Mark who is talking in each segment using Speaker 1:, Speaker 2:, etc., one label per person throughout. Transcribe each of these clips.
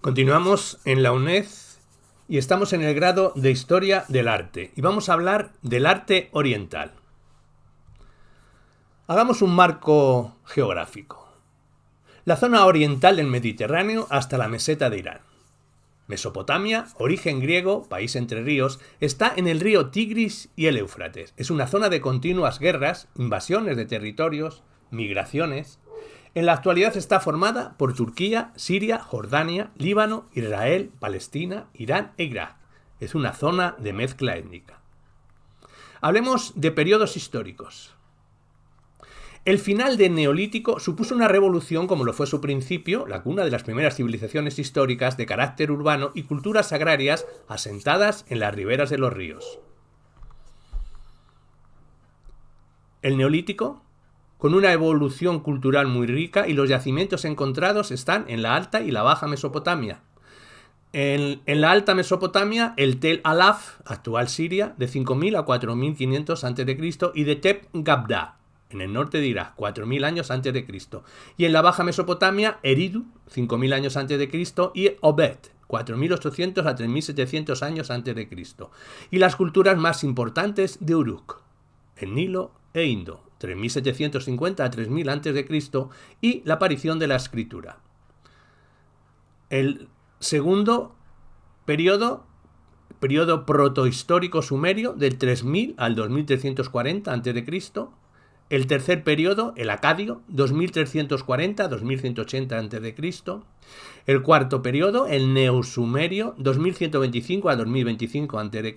Speaker 1: Continuamos en la UNED y estamos en el grado de Historia del Arte y vamos a hablar del arte oriental. Hagamos un marco geográfico. La zona oriental del Mediterráneo hasta la meseta de Irán. Mesopotamia, origen griego, país entre ríos, está en el río Tigris y el Éufrates. Es una zona de continuas guerras, invasiones de territorios, migraciones. En la actualidad está formada por Turquía, Siria, Jordania, Líbano, Israel, Palestina, Irán e Irak. Es una zona de mezcla étnica. Hablemos de periodos históricos. El final del Neolítico supuso una revolución como lo fue su principio, la cuna de las primeras civilizaciones históricas de carácter urbano y culturas agrarias asentadas en las riberas de los ríos. El Neolítico, con una evolución cultural muy rica, y los yacimientos encontrados están en la Alta y la Baja Mesopotamia. En la Alta Mesopotamia, el Tel Alaf, actual Siria, de 5.000 a 4.500 a.C., y de Tep Gabda, en el norte de Irak, 4.000 años antes de Cristo. Y en la Baja Mesopotamia, Eridu, 5.000 años antes de Cristo, y Obed, 4.800 a 3.700 años antes de Cristo. Y las culturas más importantes de Uruk, el Nilo e Indo, 3.750 a 3.000 antes de Cristo, y la aparición de la escritura. El segundo periodo protohistórico sumerio, del 3.000 al 2.340 a.C., el tercer periodo, el acadio, 2340 a 2180 a.C., el cuarto periodo, el neosumerio, 2125 a 2025 a.C.,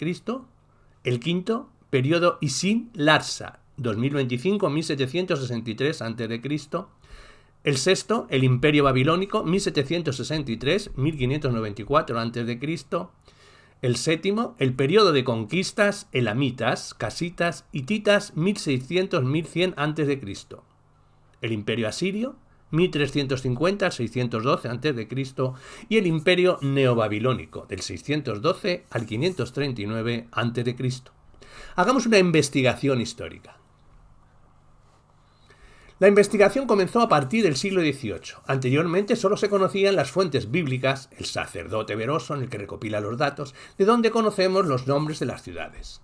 Speaker 1: el quinto periodo Isin-Larsa, 2025 a 1763 a.C., el sexto, el imperio babilónico, 1763-1594 a.C., el séptimo, el periodo de conquistas elamitas, casitas, hititas, 1600-1100 a.C., el imperio asirio, 1350-612 a.C., y el imperio neobabilónico, del 612 al 539 a.C. Hagamos una investigación histórica. La investigación comenzó a partir del siglo XVIII. Anteriormente solo se conocían las fuentes bíblicas, el sacerdote Beroso, en el que recopila los datos, de donde conocemos los nombres de las ciudades.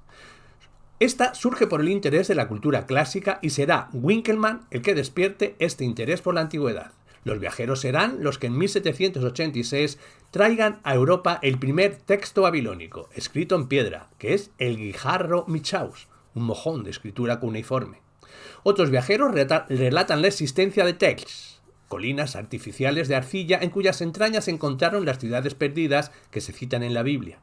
Speaker 1: Esta surge por el interés de la cultura clásica y será Winkelmann el que despierte este interés por la antigüedad. Los viajeros serán los que en 1786 traigan a Europa el primer texto babilónico, escrito en piedra, que es el Guijarro Michaus, un mojón de escritura cuneiforme. Otros viajeros relatan la existencia de Tels, colinas artificiales de arcilla en cuyas entrañas se encontraron las ciudades perdidas que se citan en la Biblia.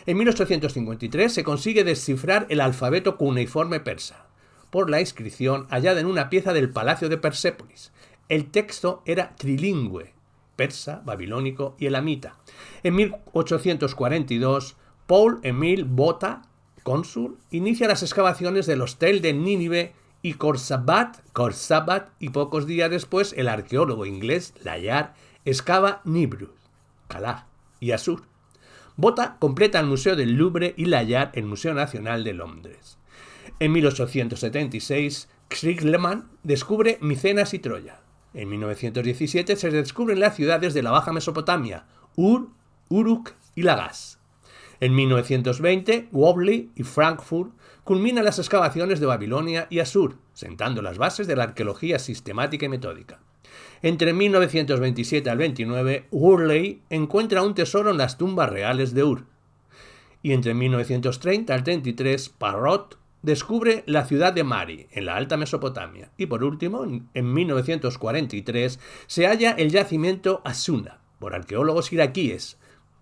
Speaker 1: En 1853 se consigue descifrar el alfabeto cuneiforme persa, por la inscripción hallada en una pieza del Palacio de Persépolis. El texto era trilingüe, persa, babilónico y elamita. En 1842, Paul-Émile Botta, cónsul, inicia las excavaciones del hostel de Nínive y Khorsabat, y pocos días después el arqueólogo inglés Layard excava Nibruz, Calah y Asur. Botta completa el Museo del Louvre y Layard el Museo Nacional de Londres. En 1876, Schliemann descubre Micenas y Troya. En 1917 se descubren las ciudades de la Baja Mesopotamia, Ur, Uruk y Lagash. En 1920, Wobley y Frankfurt culminan las excavaciones de Babilonia y Asur, sentando las bases de la arqueología sistemática y metódica. Entre 1927 al 29, Worley encuentra un tesoro en las tumbas reales de Ur. Y entre 1930 al 33, Parrot descubre la ciudad de Mari, en la Alta Mesopotamia. Y por último, en 1943, se halla el yacimiento Asuna, por arqueólogos iraquíes,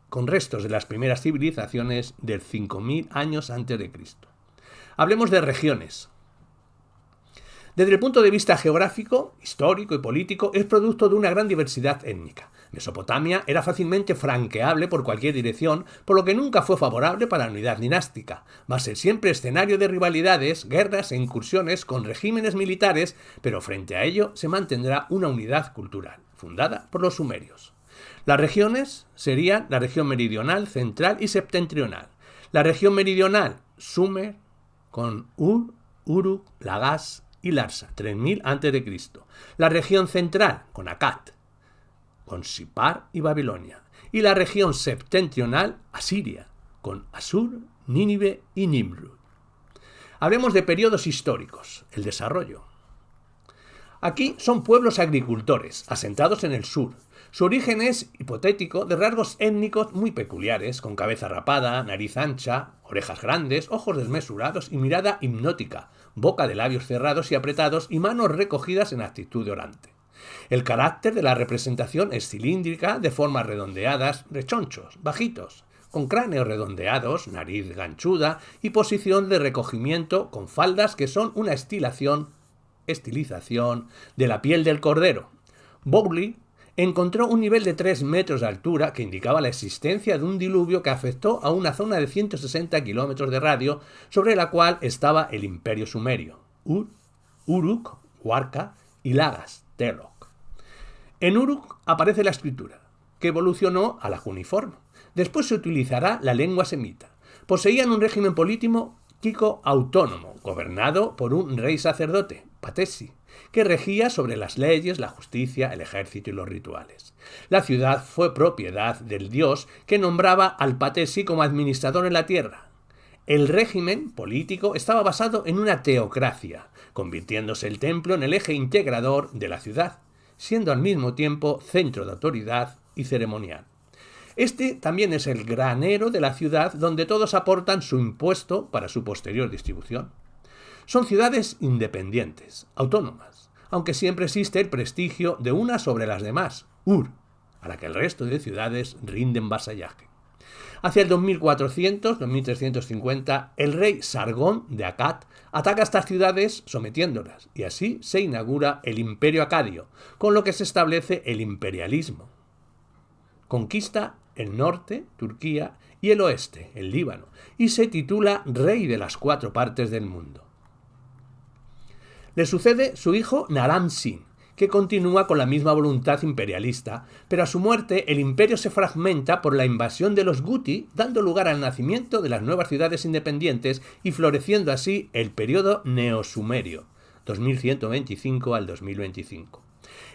Speaker 1: con restos de las primeras civilizaciones del 5.000 años antes de Cristo. Hablemos de regiones. Desde el punto de vista geográfico, histórico y político, es producto de una gran diversidad étnica. Mesopotamia era fácilmente franqueable por cualquier dirección, por lo que nunca fue favorable para la unidad dinástica. Va a ser siempre escenario de rivalidades, guerras e incursiones con regímenes militares, pero frente a ello se mantendrá una unidad cultural, fundada por los sumerios. Las regiones serían la región meridional, central y septentrional. La región meridional, Sumer, con Ur, Uruk, Lagash y Larsa, 3000 a.C. La región central, con Akkad, con Sipar y Babilonia, y la región septentrional, Asiria, con Asur, Nínive y Nimrud. Hablemos de periodos históricos, el desarrollo. Aquí son pueblos agricultores, asentados en el sur. Su origen es hipotético, de rasgos étnicos muy peculiares, con cabeza rapada, nariz ancha, orejas grandes, ojos desmesurados y mirada hipnótica, boca de labios cerrados y apretados y manos recogidas en actitud de orante. El carácter de la representación es cilíndrica, de formas redondeadas, rechonchos, bajitos, con cráneos redondeados, nariz ganchuda y posición de recogimiento con faldas que son una estilización de la piel del cordero. Bowley encontró un nivel de 3 metros de altura que indicaba la existencia de un diluvio que afectó a una zona de 160 kilómetros de radio sobre la cual estaba el imperio sumerio, Uruk, Huarca y Lagas, Telok. En Uruk aparece la escritura, que evolucionó a la cuneiforme. Después se utilizará la lengua semita. Poseían un régimen político autónomo, gobernado por un rey sacerdote, Patesi, que regía sobre las leyes, la justicia, el ejército y los rituales. La ciudad fue propiedad del dios que nombraba al Patesi como administrador en la tierra. El régimen político estaba basado en una teocracia, convirtiéndose el templo en el eje integrador de la ciudad, siendo al mismo tiempo centro de autoridad y ceremonial. Este también es el granero de la ciudad donde todos aportan su impuesto para su posterior distribución. Son ciudades independientes, autónomas, aunque siempre existe el prestigio de una sobre las demás, a la que el resto de ciudades rinden vasallaje. Hacia el 2400-2350, el rey Sargón de Akkad ataca estas ciudades sometiéndolas, y así se inaugura el Imperio Acadio, con lo que se establece el imperialismo. Conquista el norte, Turquía, y el oeste, el Líbano, y se titula Rey de las 4 partes del mundo. Le sucede su hijo Naram-Sin, que continúa con la misma voluntad imperialista, pero a su muerte el imperio se fragmenta por la invasión de los Guti, dando lugar al nacimiento de las nuevas ciudades independientes y floreciendo así el periodo neosumerio, 2125 al 2025.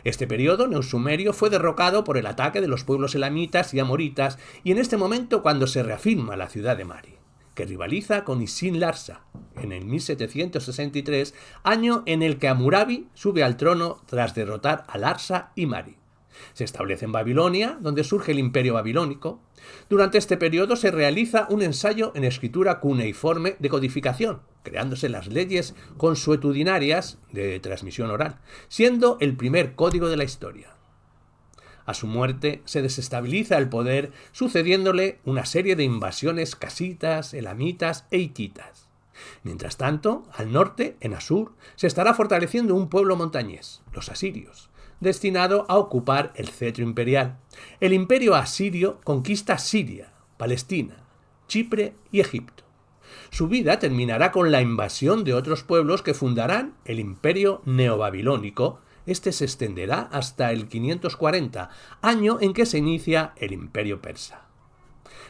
Speaker 1: Este periodo neosumerio fue derrocado por el ataque de los pueblos elamitas y amoritas y en este momento cuando se reafirma la ciudad de Mari, que rivaliza con Isin-Larsa en el 1763, año en el que Hammurabi sube al trono tras derrotar a Larsa y Mari. Se establece en Babilonia, donde surge el imperio babilónico. Durante este periodo se realiza un ensayo en escritura cuneiforme de codificación, creándose las leyes consuetudinarias de transmisión oral, siendo el primer código de la historia. A su muerte se desestabiliza el poder, sucediéndole una serie de invasiones casitas, elamitas e hititas. Mientras tanto, al norte, en Asur, se estará fortaleciendo un pueblo montañés, los asirios, destinado a ocupar el cetro imperial. El imperio asirio conquista Siria, Palestina, Chipre y Egipto. Su vida terminará con la invasión de otros pueblos que fundarán el imperio neobabilónico. Este se extenderá hasta el 540, año en que se inicia el imperio persa.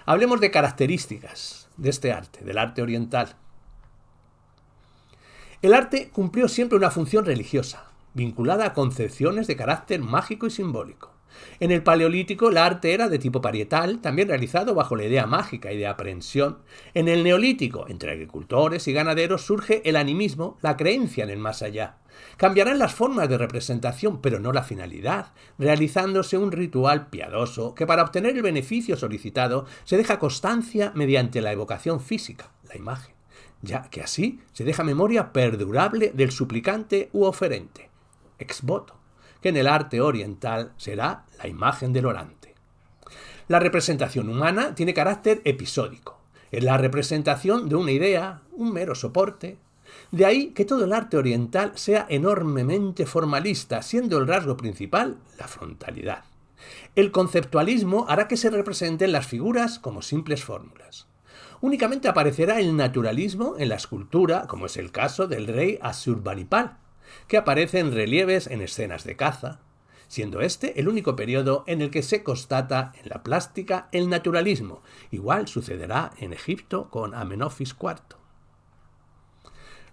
Speaker 1: Hablemos de características de este arte, del arte oriental. El arte cumplió siempre una función religiosa, vinculada a concepciones de carácter mágico y simbólico. En el Paleolítico el arte era de tipo parietal, también realizado bajo la idea mágica y de aprehensión. En el Neolítico, entre agricultores y ganaderos, surge el animismo, la creencia en el más allá. Cambiarán las formas de representación, pero no la finalidad, realizándose un ritual piadoso que para obtener el beneficio solicitado se deja constancia mediante la evocación física, la imagen, ya que así se deja memoria perdurable del suplicante u oferente, ex voto, que en el arte oriental será la imagen del orante. La representación humana tiene carácter episódico. Es la representación de una idea, un mero soporte. De ahí que todo el arte oriental sea enormemente formalista, siendo el rasgo principal la frontalidad. El conceptualismo hará que se representen las figuras como simples fórmulas. Únicamente aparecerá el naturalismo en la escultura, como es el caso del rey Asurbanipal, que aparece en relieves en escenas de caza, siendo este el único periodo en el que se constata en la plástica el naturalismo. Igual sucederá en Egipto con Amenofis IV.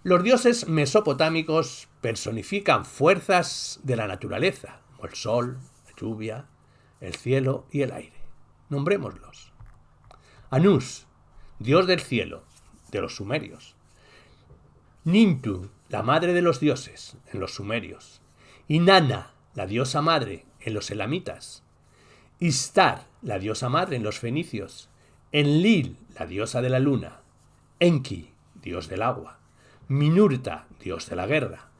Speaker 1: Los dioses mesopotámicos personifican fuerzas de la naturaleza, como el sol, la lluvia, el cielo y el aire. Nombrémoslos. Anus, dios del cielo, de los sumerios. Nintu, la madre de los dioses, en los sumerios. Inanna, la diosa madre, en los elamitas. Istar, la diosa madre, en los fenicios. Enlil, la diosa de la luna. Enki, dios del agua. Minurta, dios de la guerra.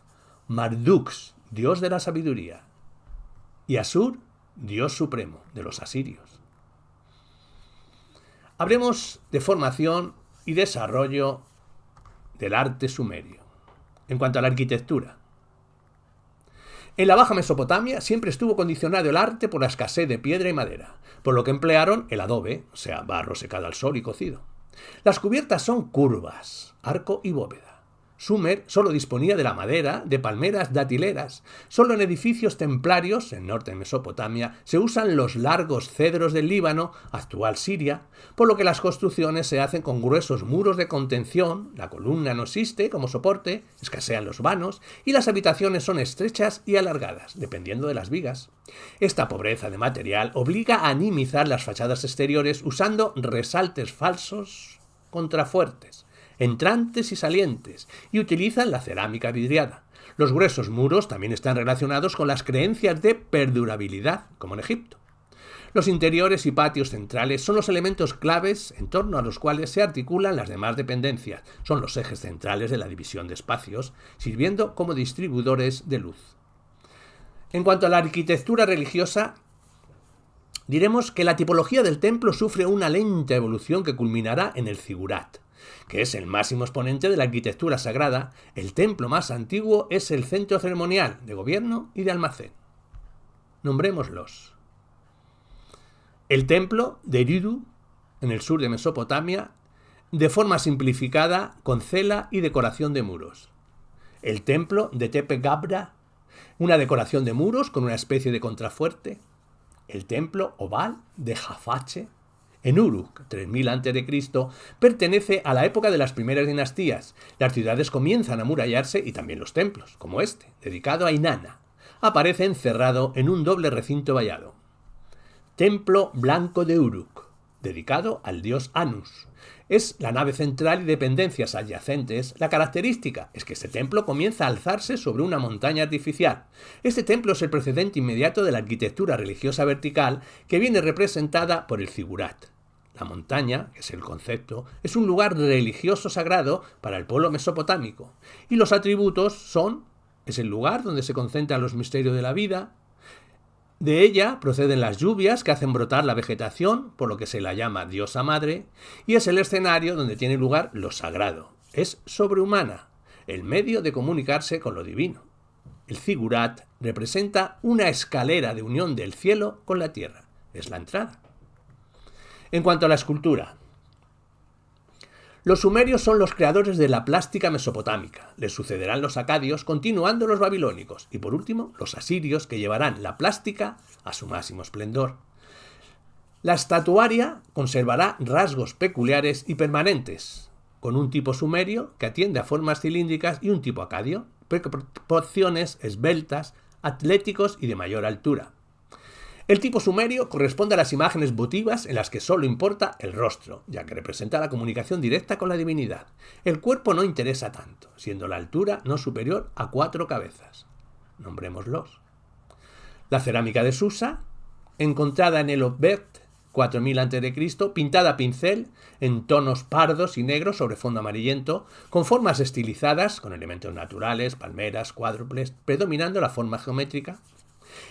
Speaker 1: Mardux, dios de la sabiduría. Y Asur, dios supremo de los asirios. Hablemos de formación y desarrollo del arte sumerio. En cuanto a la arquitectura, en la Baja Mesopotamia siempre estuvo condicionado el arte por la escasez de piedra y madera, por lo que emplearon el adobe, o sea, barro secado al sol y cocido. Las cubiertas son curvas, arco y bóveda. Sumer solo disponía de la madera de palmeras datileras. Solo en edificios templarios, en norte de Mesopotamia, se usan los largos cedros del Líbano, actual Siria, por lo que las construcciones se hacen con gruesos muros de contención, la columna no existe como soporte, escasean los vanos, y las habitaciones son estrechas y alargadas, dependiendo de las vigas. Esta pobreza de material obliga a animizar las fachadas exteriores usando resaltes falsos contrafuertes, entrantes y salientes, y utilizan la cerámica vidriada. Los gruesos muros también están relacionados con las creencias de perdurabilidad, como en Egipto. Los interiores y patios centrales son los elementos claves en torno a los cuales se articulan las demás dependencias. Son los ejes centrales de la división de espacios, sirviendo como distribuidores de luz. En cuanto a la arquitectura religiosa, diremos que la tipología del templo sufre una lenta evolución que culminará en el zigurat, que es el máximo exponente de la arquitectura sagrada. El templo más antiguo es el centro ceremonial, de gobierno y de almacén. Nombrémoslos. El templo de Eridu, en el sur de Mesopotamia, de forma simplificada, con cela y decoración de muros. El templo de Tepe Gabra, una decoración de muros con una especie de contrafuerte. El templo oval de Jafache, en Uruk, 3000 a.C., pertenece a la época de las primeras dinastías. Las ciudades comienzan a amurallarse y también los templos, como este, dedicado a Inanna. Aparece encerrado en un doble recinto vallado. Templo blanco de Uruk, dedicado al dios Anus. Es la nave central y dependencias adyacentes. La característica es que este templo comienza a alzarse sobre una montaña artificial. Este templo es el precedente inmediato de la arquitectura religiosa vertical que viene representada por el zigurat. La montaña, que es el concepto, es un lugar religioso sagrado para el pueblo mesopotámico. Y los atributos es el lugar donde se concentran los misterios de la vida. De ella proceden las lluvias que hacen brotar la vegetación, por lo que se la llama diosa madre, y es el escenario donde tiene lugar lo sagrado. Es sobrehumana, el medio de comunicarse con lo divino. El zigurat representa una escalera de unión del cielo con la tierra. Es la entrada. En cuanto a la escultura, los sumerios son los creadores de la plástica mesopotámica. Les sucederán los acadios, continuando los babilónicos, y por último los asirios, que llevarán la plástica a su máximo esplendor. La estatuaria conservará rasgos peculiares y permanentes, con un tipo sumerio que atiende a formas cilíndricas y un tipo acadio, proporciones esbeltas, atléticos y de mayor altura. El tipo sumerio corresponde a las imágenes votivas en las que solo importa el rostro, ya que representa la comunicación directa con la divinidad. El cuerpo no interesa tanto, siendo la altura no superior a 4 cabezas. Nombrémoslos. La cerámica de Susa, encontrada en el Obert, 4000 a.C., pintada a pincel en tonos pardos y negros sobre fondo amarillento, con formas estilizadas, con elementos naturales, palmeras, cuádruples, predominando la forma geométrica.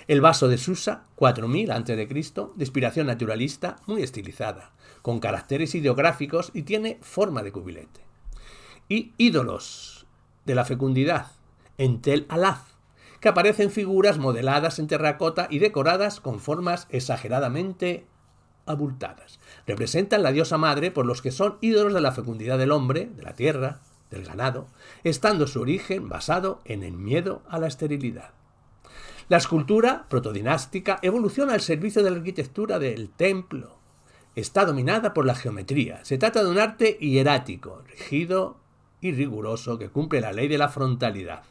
Speaker 1: El vaso de Susa, 4000 a.C., de inspiración naturalista, muy estilizada, con caracteres ideográficos y tiene forma de cubilete. Y ídolos de la fecundidad, en Tel Alaf, que aparecen figuras modeladas en terracota y decoradas con formas exageradamente abultadas. Representan la diosa madre, por los que son ídolos de la fecundidad del hombre, de la tierra, del ganado, estando su origen basado en el miedo a la esterilidad. La escultura protodinástica evoluciona al servicio de la arquitectura del templo. Está dominada por la geometría. Se trata de un arte hierático, rígido y riguroso, que cumple la ley de la frontalidad.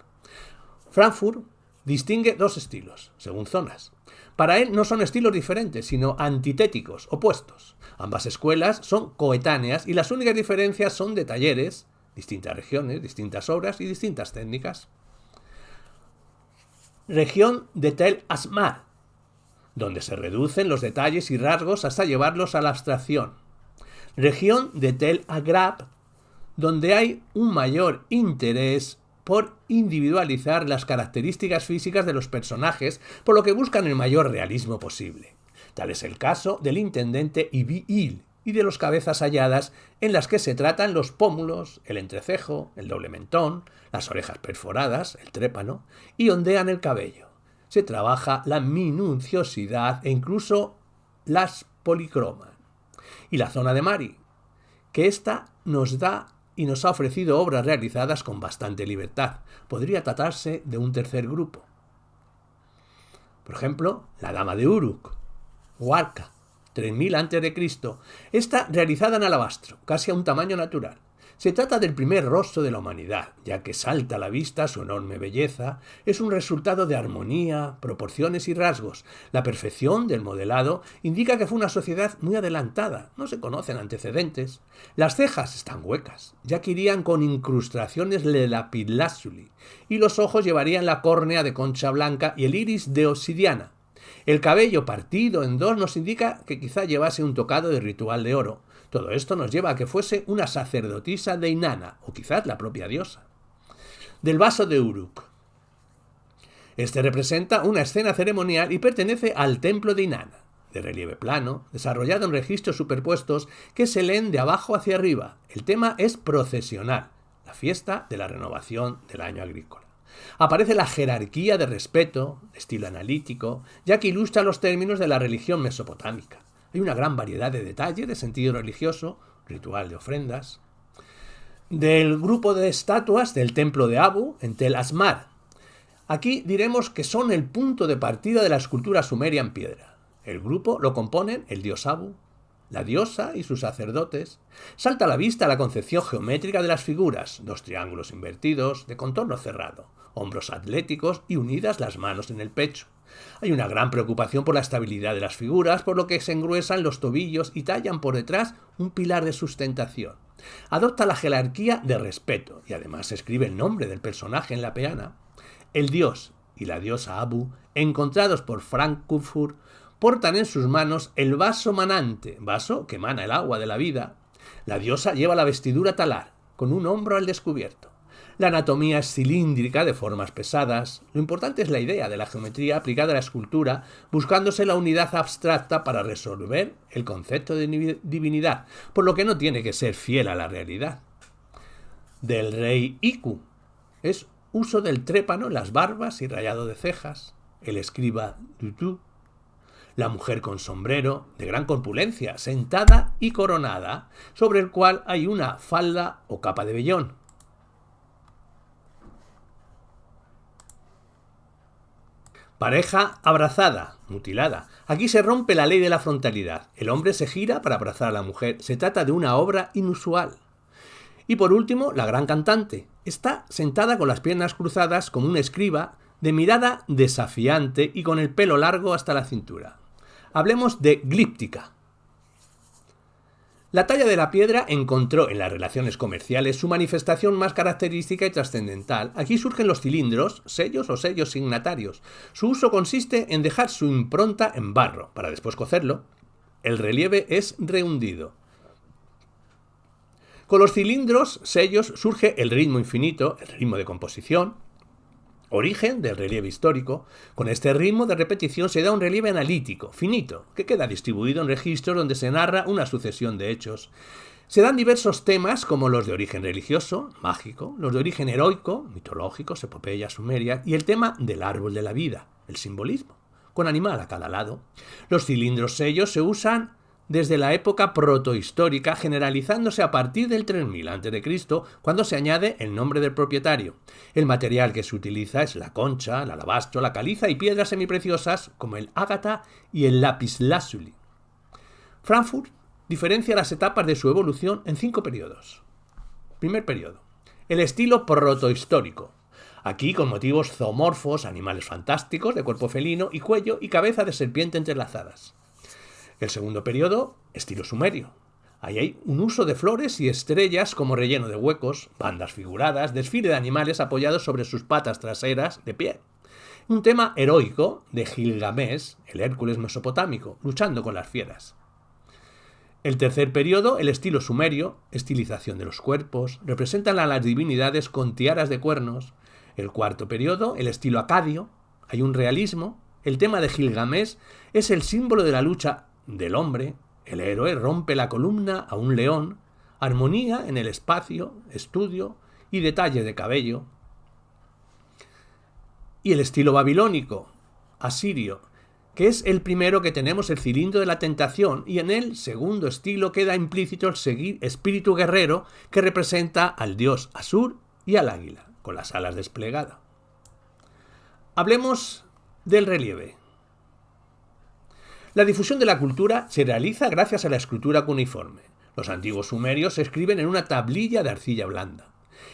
Speaker 1: Frankfurt distingue 2 estilos, según zonas. Para él no son estilos diferentes, sino antitéticos, opuestos. Ambas escuelas son coetáneas y las únicas diferencias son de talleres, distintas regiones, distintas obras y distintas técnicas. Región de Tel Asmar, donde se reducen los detalles y rasgos hasta llevarlos a la abstracción. Región de Tel Agrab, donde hay un mayor interés por individualizar las características físicas de los personajes, por lo que buscan el mayor realismo posible. Tal es el caso del intendente Ibi-Il y de los cabezas halladas, en las que se tratan los pómulos, el entrecejo, el doble mentón, las orejas perforadas, el trépano, y ondean el cabello. Se trabaja la minuciosidad e incluso las policromas. Y la zona de Mari, que ésta nos da y nos ha ofrecido obras realizadas con bastante libertad. Podría tratarse de un tercer grupo. Por ejemplo, la Dama de Uruk, Huarca, 3000 a.C., está realizada en alabastro, casi a un tamaño natural. Se trata del primer rostro de la humanidad, ya que salta a la vista su enorme belleza, es un resultado de armonía, proporciones y rasgos. La perfección del modelado indica que fue una sociedad muy adelantada, no se conocen antecedentes. Las cejas están huecas, ya que irían con incrustaciones de lapislázuli, y los ojos llevarían la córnea de concha blanca y el iris de obsidiana. El cabello partido en dos nos indica que quizá llevase un tocado de ritual de oro. Todo esto nos lleva a que fuese una sacerdotisa de Inanna, o quizás la propia diosa. Del vaso de Uruk. Este representa una escena ceremonial y pertenece al templo de Inanna, de relieve plano, desarrollado en registros superpuestos que se leen de abajo hacia arriba. El tema es procesional, la fiesta de la renovación del año agrícola. Aparece la jerarquía de respeto, estilo analítico, ya que ilustra los términos de la religión mesopotámica. Hay una gran variedad de detalles de sentido religioso, ritual de ofrendas. Del grupo de estatuas del templo de Abu, en Tel Asmar. Aquí diremos que son el punto de partida de la escultura sumeria en piedra. El grupo lo componen el dios Abu, la diosa y sus sacerdotes. Salta a la vista la concepción geométrica de las figuras, dos triángulos invertidos, de contorno cerrado, hombros atléticos y unidas las manos en el pecho. Hay una gran preocupación por la estabilidad de las figuras, por lo que se engruesan los tobillos y tallan por detrás un pilar de sustentación. Adopta la jerarquía de respeto y además se escribe el nombre del personaje en la peana. El dios y la diosa Abu, encontrados por Frank Kufur, portan en sus manos el vaso manante, vaso que emana el agua de la vida. La diosa lleva la vestidura talar, con un hombro al descubierto. La anatomía es cilíndrica, de formas pesadas. Lo importante es la idea de la geometría aplicada a la escultura, buscándose la unidad abstracta para resolver el concepto de divinidad, por lo que no tiene que ser fiel a la realidad. Del rey Iku es uso del trépano en las barbas y rayado de cejas. El escriba Tutu. La mujer con sombrero, de gran corpulencia, sentada y coronada, sobre el cual hay una falda o capa de vellón. Pareja abrazada, mutilada. Aquí se rompe la ley de la frontalidad. El hombre se gira para abrazar a la mujer. Se trata de una obra inusual. Y por último, la gran cantante. Está sentada con las piernas cruzadas como un escriba, de mirada desafiante y con el pelo largo hasta la cintura. Hablemos de glíptica. La talla de la piedra encontró en las relaciones comerciales su manifestación más característica y trascendental. Aquí surgen los cilindros, sellos o sellos signatarios. Su uso consiste en dejar su impronta en barro, para después cocerlo. El relieve es rehundido. Con los cilindros, sellos, surge el ritmo infinito, el ritmo de composición, origen del relieve histórico. Con este ritmo de repetición se da un relieve analítico, finito, que queda distribuido en registros donde se narra una sucesión de hechos. Se dan diversos temas como los de origen religioso, mágico, los de origen heroico, mitológicos, epopeya sumeria, y el tema del árbol de la vida, el simbolismo, con animal a cada lado. Los cilindros sellos se usan desde la época protohistórica, generalizándose a partir del 3000 a.C., cuando se añade el nombre del propietario. El material que se utiliza es la concha, el alabastro, la caliza y piedras semipreciosas como el ágata y el lapislázuli. Frankfurt diferencia las etapas de su evolución en 5 periodos. Primer periodo. El estilo protohistórico. Aquí con motivos zoomorfos, animales fantásticos de cuerpo felino y cuello y cabeza de serpiente entrelazadas. El segundo periodo, estilo sumerio. Ahí hay un uso de flores y estrellas como relleno de huecos, bandas figuradas, desfile de animales apoyados sobre sus patas traseras de pie. Un tema heroico de Gilgamés, el Hércules mesopotámico, luchando con las fieras. El tercer periodo, el estilo sumerio, estilización de los cuerpos, representan a las divinidades con tiaras de cuernos. El cuarto periodo, el estilo acadio, hay un realismo. El tema de Gilgamés es el símbolo de la lucha del hombre. El héroe rompe la columna a un león, armonía en el espacio, estudio y detalle de cabello. Y el estilo babilónico, asirio, que es el primero que tenemos el cilindro de la tentación, y en el segundo estilo queda implícito el espíritu guerrero que representa al dios Asur y al águila, con las alas desplegadas. Hablemos del relieve. La difusión de la cultura se realiza gracias a la escritura cuneiforme. Los antiguos sumerios se escriben en una tablilla de arcilla blanda.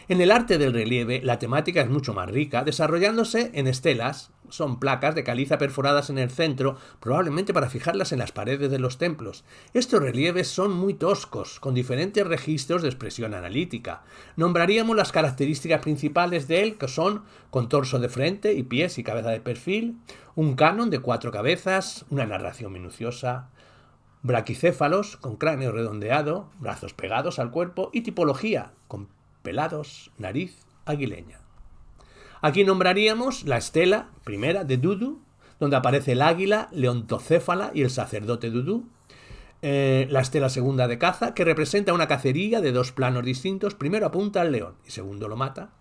Speaker 1: En el arte del relieve, la temática es mucho más rica, desarrollándose en estelas. Son placas de caliza perforadas en el centro, probablemente para fijarlas en las paredes de los templos. Estos relieves son muy toscos, con diferentes registros de expresión analítica. Nombraríamos las características principales de él, que son con torso de frente y pies y cabeza de perfil, un canon de 4 cabezas, una narración minuciosa, braquicéfalos con cráneo redondeado, brazos pegados al cuerpo y tipología, con pelados, nariz aguileña. Aquí nombraríamos la estela primera de Dudu, donde aparece el águila leontocéfala y el sacerdote Dudu. La estela segunda de caza, que representa una cacería de 2 planos distintos. Primero apunta al león y segundo lo mata.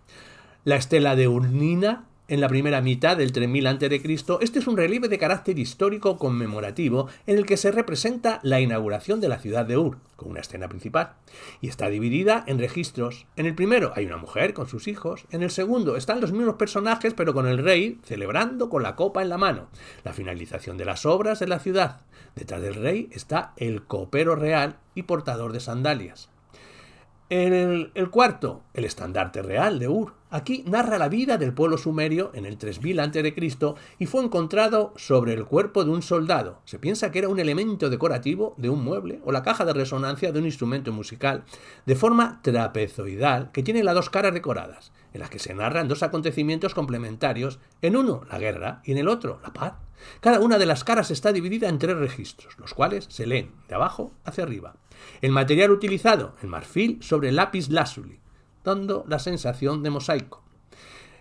Speaker 1: La estela de Urnina, en la primera mitad del 3000 a.C. Este es un relieve de carácter histórico conmemorativo en el que se representa la inauguración de la ciudad de Ur, con una escena principal, y está dividida en registros. En el primero hay una mujer con sus hijos, en el segundo están los mismos personajes pero con el rey celebrando con la copa en la mano, la finalización de las obras de la ciudad. Detrás del rey está el copero real y portador de sandalias. El cuarto, el estandarte real de Ur. Aquí narra la vida del pueblo sumerio en el 3000 a.C. y fue encontrado sobre el cuerpo de un soldado. Se piensa que era un elemento decorativo de un mueble o la caja de resonancia de un instrumento musical, de forma trapezoidal, que tiene las 2 caras decoradas, en las que se narran 2 acontecimientos complementarios, en uno la guerra y en el otro la paz. Cada una de las caras está dividida en 3 registros, los cuales se leen de abajo hacia arriba. El material utilizado, el marfil sobre lápiz lazuli, dando la sensación de mosaico.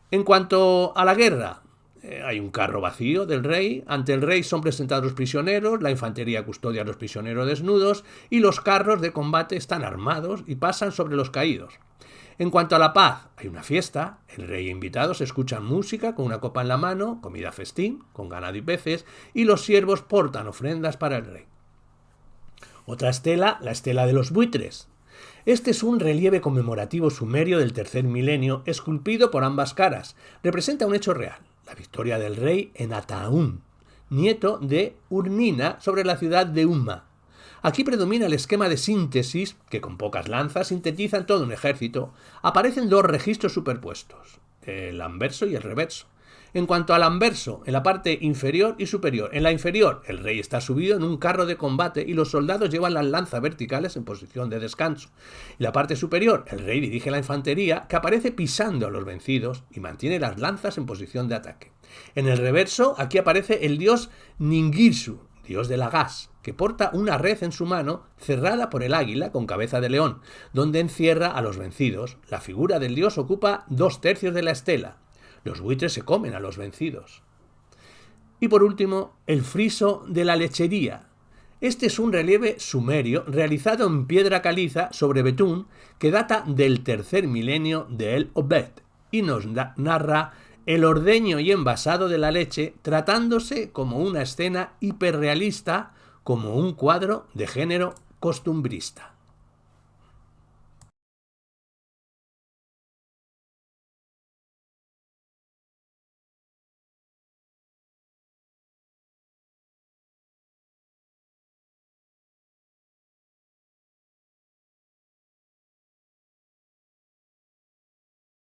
Speaker 1: En cuanto a la guerra, hay un carro vacío del rey. Ante el rey son presentados los prisioneros, la infantería custodia a los prisioneros desnudos y los carros de combate están armados y pasan sobre los caídos. En cuanto a la paz, hay una fiesta, el rey e invitados escuchan música con una copa en la mano, comida festín, con ganado y peces, y los siervos portan ofrendas para el rey. Otra estela, la estela de los buitres. Este es un relieve conmemorativo sumerio del 3er milenio, esculpido por ambas caras. Representa un hecho real, la victoria del rey en Ataún, nieto de Urnina, sobre la ciudad de Umma. Aquí predomina el esquema de síntesis, que con pocas lanzas sintetizan todo un ejército. Aparecen 2 registros superpuestos, el anverso y el reverso. En cuanto al anverso, en la parte inferior y superior. En la inferior, el rey está subido en un carro de combate y los soldados llevan las lanzas verticales en posición de descanso. En la parte superior, el rey dirige la infantería, que aparece pisando a los vencidos y mantiene las lanzas en posición de ataque. En el reverso, aquí aparece el dios Ningirsu, dios de la gas, que porta una red en su mano cerrada por el águila con cabeza de león, donde encierra a los vencidos. La figura del dios ocupa 2/3 de la estela. Los buitres se comen a los vencidos. Y por último, el friso de la lechería. Este es un relieve sumerio realizado en piedra caliza sobre betún que data del 3er milenio de El Obed y nos narra el ordeño y envasado de la leche, tratándose como una escena hiperrealista, como un cuadro de género costumbrista.